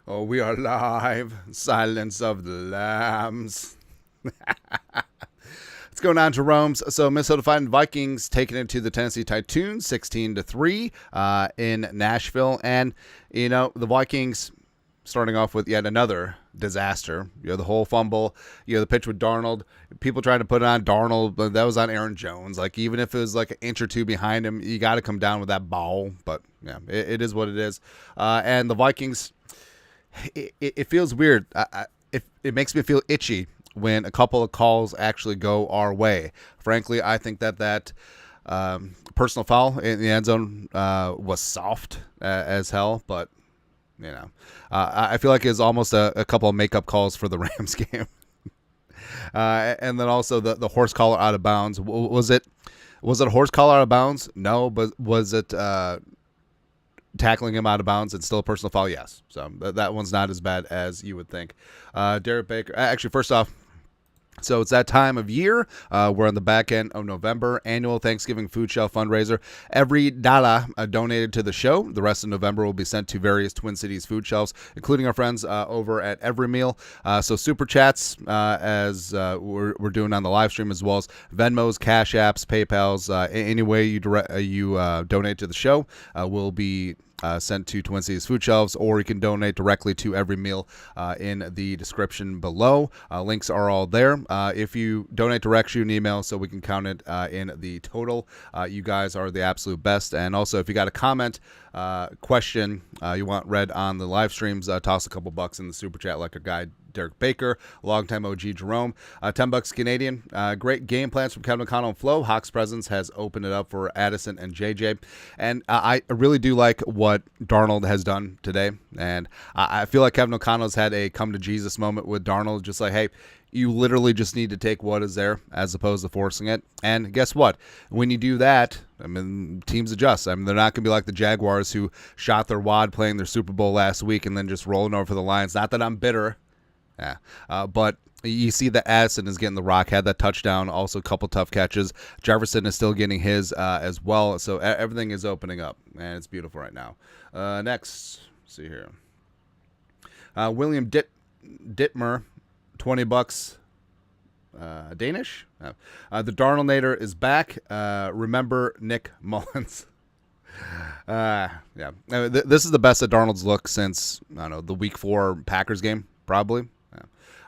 Oh, we are live. Silence of the Lambs. What's going on, Jerome? So Minnesota Vikings taking it to the Tennessee Titans, 16-3 in Nashville, and the Vikings starting off with yet another disaster. The whole fumble. The pitch with Darnold. People trying to put it on Darnold, but that was on Aaron Jones. Like, even if it was like an inch or two behind him, you got to come down with that ball. But yeah, it is what it is. And the Vikings. It feels weird. It makes me feel itchy when a couple of calls actually go our way. Frankly, I think that personal foul in the end zone was soft as hell, but I feel like it's almost a couple of makeup calls for the Rams game. And then also the horse collar out of bounds. Was it a horse collar out of bounds? No, but was it tackling him out of bounds and still a personal foul? Yes. So that one's not as bad as you would think. Derek Baker. Actually, first off, so it's that time of year. We're on the back end of November. Annual Thanksgiving food shelf fundraiser. Every dollar donated to the show, the rest of November will be sent to various Twin Cities food shelves, including our friends over at Every Meal. So super chats, as we're doing on the live stream, as well as Venmos, Cash Apps, PayPals. Any way you donate to the show will be sent to Twin Cities food shelves, or you can donate directly to Every Meal in the description below. Links are all there. If you donate direct, shoot an email so we can count it in the total. You guys are the absolute best. And also, if you got a comment, question you want read on the live streams, toss a couple bucks in the super chat like a guy, Derek Baker, longtime OG Jerome. $10 Canadian. Great game plans from Kevin O'Connell and Flo. Hawks presence has opened it up for Addison and JJ. And I really do like what Darnold has done today. And I feel like Kevin O'Connell's had a come to Jesus moment with Darnold. Just like, hey, you literally just need to take what is there as opposed to forcing it. And guess what? When you do that, I mean, teams adjust. I mean, they're not going to be like the Jaguars who shot their wad playing their Super Bowl last week and then just rolling over for the Lions. Not that I'm bitter. Yeah, but you see that Addison is getting the rock, had that touchdown, also a couple tough catches. Jefferson is still getting his as well, so everything is opening up, and it's beautiful right now. Next, let's see here. William Dittmer, $20. Danish? The Darnoldnator is back. Remember Nick Mullins. Yeah. This is the best that Darnold's looked since, I don't know, the Week 4 Packers game, probably.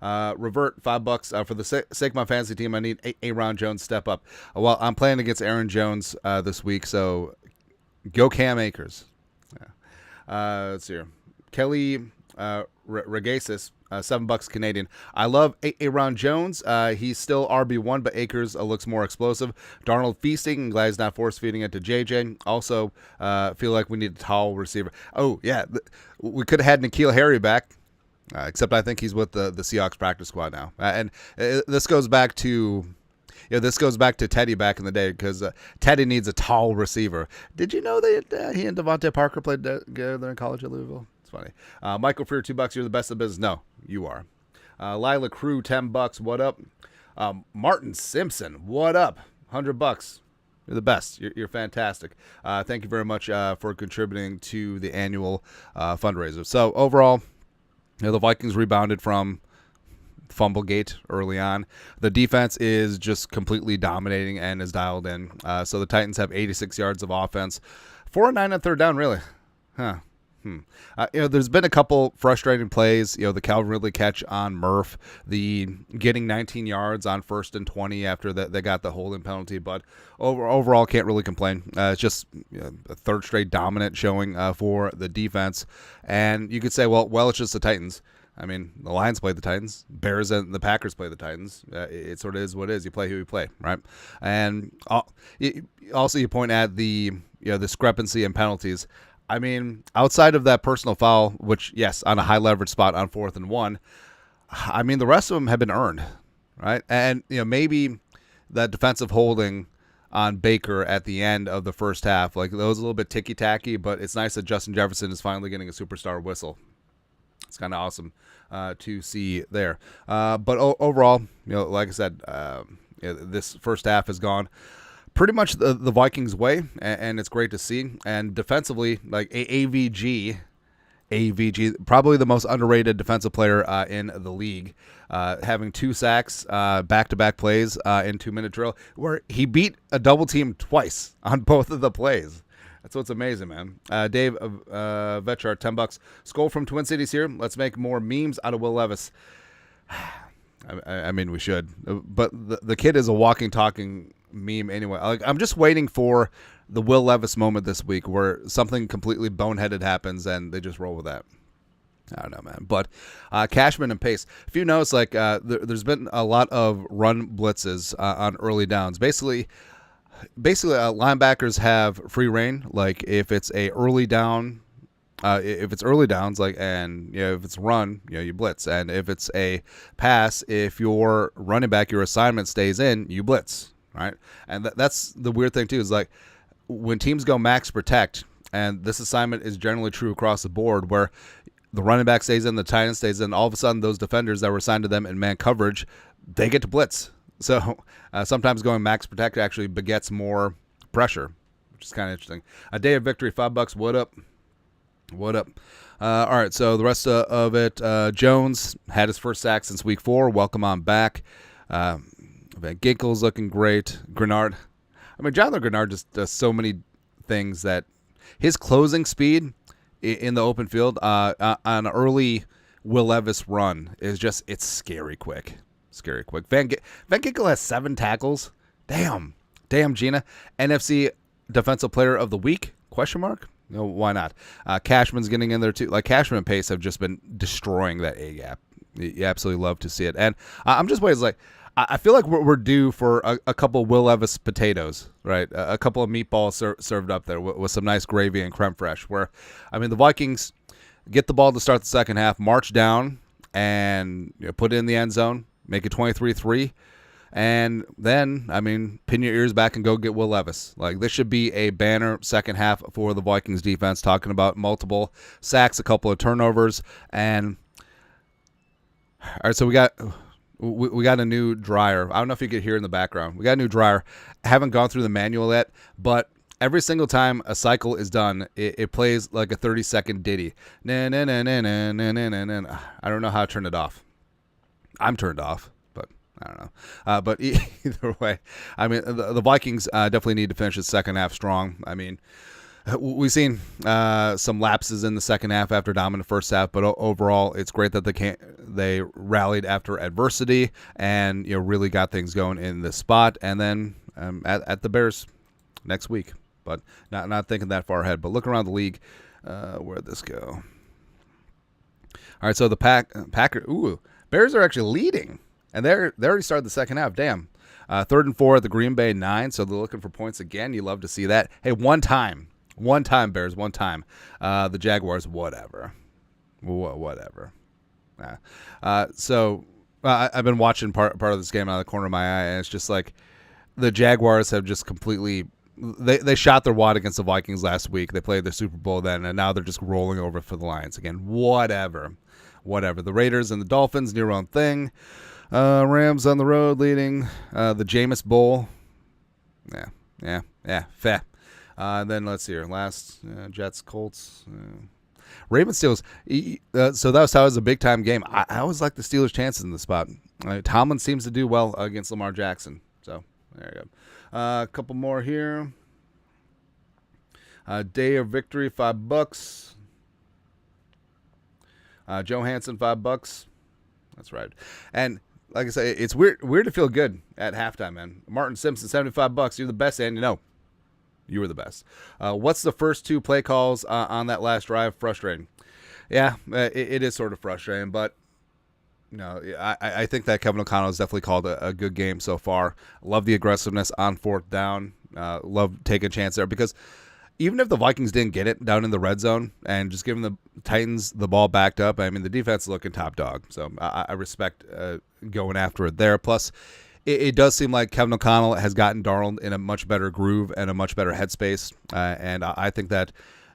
Revert, $5 for the sake of my fantasy team. I need Aaron Jones step up. Well, I'm playing against Aaron Jones this week, so go Cam Akers. Let's see here. Kelly Regasis, $7 Canadian. I love Aaron Jones. He's still RB1, but Akers looks more explosive. Darnold feasting. Glad he's not force feeding it to JJ. Also, feel like we need a tall receiver. Oh yeah, we could have had N'Keal Harry back. Except I think he's with the Seahawks practice squad now. And this goes back to Teddy back in the day, because Teddy needs a tall receiver. Did you know that he and Devontae Parker played together in college at Louisville? It's funny. Michael Freer, $2. You're the best in the business. No, you are. Lila Crew, $10. What up? Martin Simpson, what up? $100. You're the best. You're fantastic. Thank you very much for contributing to the annual fundraiser. So overall, the Vikings rebounded from Fumblegate early on. The defense is just completely dominating and is dialed in. So the Titans have 86 yards of offense. 4 and 9 on third down, really. Huh. There's been a couple frustrating plays. The Calvin Ridley catch on Murph, the getting 19 yards on 1st and 20 after they got the holding penalty. But overall, can't really complain. It's just a third straight dominant showing for the defense. And you could say, well, it's just the Titans. I mean, the Lions play the Titans. Bears and the Packers play the Titans. It sort of is what it is. You play who you play, right? And also you point at the discrepancy in penalties. I mean, outside of that personal foul, which, yes, on a high leverage spot on 4th and 1, I mean, the rest of them have been earned, right? And, maybe that defensive holding on Baker at the end of the first half, like, that was a little bit ticky-tacky, but it's nice that Justin Jefferson is finally getting a superstar whistle. It's kind of awesome to see there. But overall, like I said, this first half has gone pretty much the Vikings way, and it's great to see. And defensively, like AVG AVG, probably the most underrated defensive player in the league, having 2 sacks, back-to-back plays in 2-minute drill, where he beat a double team twice on both of the plays. That's what's amazing, man. Dave Vetchart, $10. Skull from Twin Cities here. Let's make more memes out of Will Levis. I mean, we should, but the kid is a walking, talking meme anyway. I'm just waiting for the Will Levis moment this week where something completely boneheaded happens and they just roll with that. I don't know, man. But Cashman and Pace. If you notice, there's been a lot of run blitzes on early downs. Basically, linebackers have free reign. Like if it's a early down. If it's early downs, and if it's run, you blitz, and if it's a pass, if your running back, your assignment stays in, you blitz, right? And that's the weird thing too, is when teams go max protect, and this assignment is generally true across the board, where the running back stays in, the tight end stays in, all of a sudden those defenders that were assigned to them in man coverage, they get to blitz. So sometimes going max protect actually begets more pressure, which is kind of interesting. A day of victory, $5. What up? What up? All right, so the rest of it, Jones had his first sack since week 4. Welcome on back. Van Ginkel's looking great. Grenard. I mean, Jonathan Grenard just does so many things that his closing speed in the open field on an early Will Levis run is just, it's scary quick. Scary quick. Van Ginkel has 7 tackles. Damn, Gina. NFC Defensive Player of the Week? Question mark? No, why not? Cashman's getting in there too. Cashman and Pace have just been destroying that A gap. You absolutely love to see it. And I'm just waiting. I feel like we're due for a couple Will Levis potatoes, right? A couple of meatballs served up there with some nice gravy and creme fraiche. Where, I mean, the Vikings get the ball to start the second half, march down, and put it in the end zone, make it 23-3. And then, I mean, pin your ears back and go get Will Levis. This should be a banner second half for the Vikings defense, talking about multiple sacks, a couple of turnovers. And, all right, so we got a new dryer. I don't know if you could hear in the background. We got a new dryer. I haven't gone through the manual yet, but every single time a cycle is done, it plays like a 30-second ditty. Na, na, na, na, na, na, na, na. I don't know how to turn it off. I'm turned off. I don't know. But either way, I mean, the Vikings definitely need to finish the second half strong. I mean, we've seen some lapses in the second half after dominant first half, but overall, it's great that they rallied after adversity and really got things going in this spot. And then at the Bears next week, but not thinking that far ahead. But look around the league, where'd this go? All right, so the Packers. Bears are actually leading. And they already started the second half. Damn. 3rd and 4 at the Green Bay 9, so they're looking for points again. You love to see that. Hey, one time, Bears, one time. The Jaguars, whatever. Whatever. So I've been watching part of this game out of the corner of my eye, and it's just the Jaguars have just completely they shot their wad against the Vikings last week. They played the Super Bowl then, and now they're just rolling over for the Lions again. Whatever. The Raiders and the Dolphins, your own thing. Rams on the road leading the Jameis Bowl. Yeah. Fair. Then let's see here. Last Jets, Colts, Ravens, Steelers. So that was a big time game. I always like the Steelers' chances in the spot. Tomlin seems to do well against Lamar Jackson. So there you go. A couple more here. Day of victory, $5. Johansson, $5. That's right. And like I say, it's weird to feel good at halftime, man. Martin Simpson, $75. You're the best, and you were the best. What's the first 2 play calls on that last drive? Frustrating. Yeah, it is sort of frustrating, but I think that Kevin O'Connell has definitely called a good game so far. Love the aggressiveness on 4th down. Love taking a chance there, because even if the Vikings didn't get it down in the red zone and just giving the Titans the ball backed up, I mean, the defense is looking top dog. So I respect going after it there. Plus, it does seem like Kevin O'Connell has gotten Darnold in a much better groove and a much better headspace. And I think that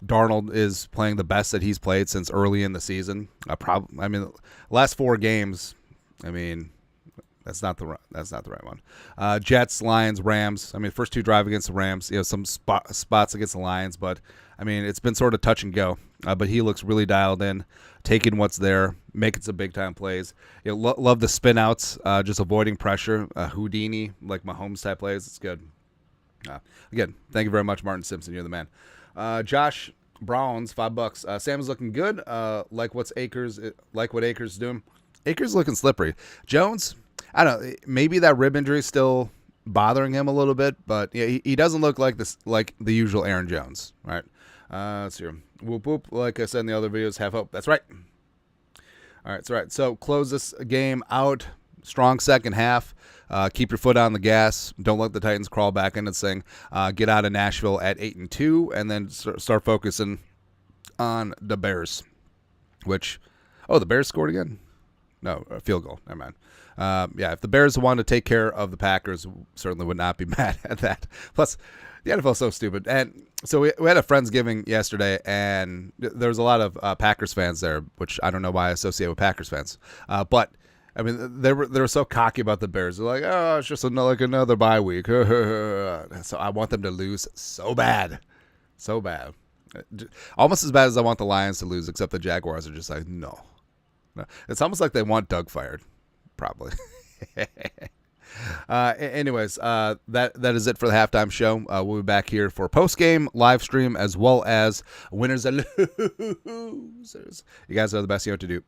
Darnold is playing the best that he's played since early in the season. Last 4 games, I mean, That's not the right one. Jets, Lions, Rams. I mean, first 2 drive against the Rams. Some spots against the Lions, but I mean, it's been sort of touch and go. But he looks really dialed in, taking what's there, making some big time plays. Love the spin outs, just avoiding pressure. Houdini, like Mahomes type plays. It's good. Again, thank you very much, Martin Simpson. You're the man. Josh Browns, $5. Sam is looking good. Like what Akers is doing. Akers looking slippery. Jones, I don't know. Maybe that rib injury is still bothering him a little bit, but yeah, he doesn't look like the usual Aaron Jones, right? Let's see. Whoop whoop. Like I said in the other videos, have hope. That's right. All right, that's right. So close this game out. Strong second half. Keep your foot on the gas. Don't let the Titans crawl back into this thing. Get out of Nashville at 8-2, and then start focusing on the Bears. The Bears scored again. No, a field goal. Never mind. If the Bears wanted to take care of the Packers, certainly would not be mad at that. Plus, the NFL is so stupid. And so we had a Friendsgiving yesterday, and there was a lot of Packers fans there, which I don't know why I associate with Packers fans. But I mean, they were so cocky about the Bears. They're like, oh, it's just another bye week. So I want them to lose so bad. So bad. Almost as bad as I want the Lions to lose, except the Jaguars are just like, no. It's almost like they want Doug fired. Probably. Anyways, that is it for the halftime show. We'll be back here for post-game live stream as well as winners and losers. You guys are the best. You know what to do.